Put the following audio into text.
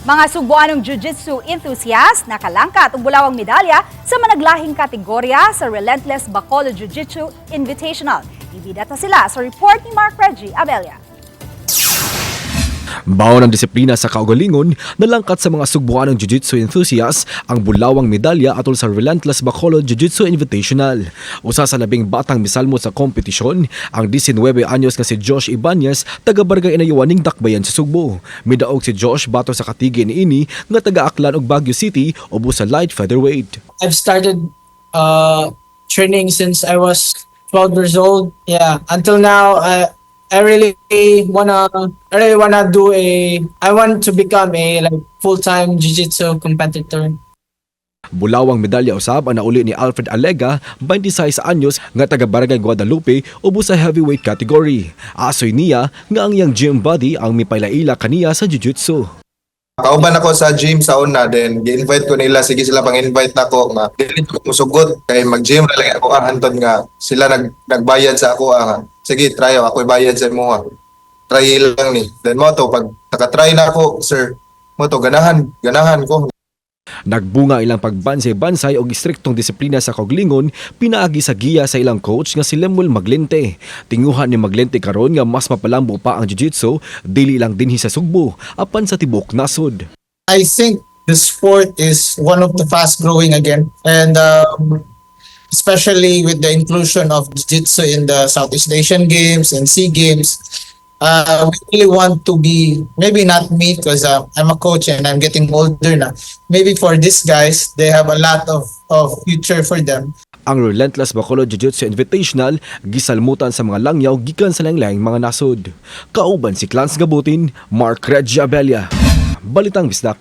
Mga Sugbuanong Jiujitsu enthusiast nakalangkat og bulawang medalya sa managlahing kategorya sa Relentless Bacolod Jiujitsu Invitational. Ibida ta sila sa report ni Mark Reggie Abella. Baon ng disiplina sa kaugalingon, nalangkat sa mga Sugbuanong Jiujitsu enthusiasts ang bulawang medalya atol sa Relentless Bacolod Jiujitsu Invitational. Usa sa labing batang misalmo sa kompetisyon, ang 19 anyos nga si Josh Ibanez, taga-barangay Inayuaning Dakbayan sa Sugbo. Midaog si Josh bato sa katigi niini nga taga-Aklan og Baguio City ubos sa light featherweight. I've started training since I was 12 years old. Yeah, until now, I really wanna I want to become a full-time jiu-jitsu competitor. Bulawang medalya usab ang nauli ni Alfred Alega, 26 anyos nga taga-barangay Guadalupe ubos sa heavyweight category. Asoy niya nga ang iyang gym body ang mipailaila kaniya sa jiu-jitsu. Kauban ako sa gym sa una, then gi-invite ko nila, sige sila pang-invite nako nga dili ko musugot kay mag-gym na lang ako anton nga sila nagbayad sa ako sige try ako bayad sa imo. Try lang ni. Then mo to pag naka-try na ako, sir, mo to ganahan ko. Nagbunga ilang pagbansay-bansay og istriktong disiplina sa kaugalingon pinaagi sa giya sa ilang coach nga si Lemuel Maglente. Tinguhan ni Maglente karon nga mas mapalambo pa ang jiu-jitsu dili lang dinhi sa Sugbo apan sa tibok nasud. I think the sport is one of the fast-growing again, and especially with the inclusion of jiu-jitsu in the Southeast Asian Games and SEA Games. We really want to be, maybe not me because I'm a coach and I'm getting older na. Maybe for these guys, they have a lot of future for them. Ang Relentless Bacolod Jiujitsu Invitational gisalmotan sa mga langyaw gikan sa lain-laing mga nasud. Kauban si Clans Gabutin, Mark Reggie Abella, Balitang Bisdak.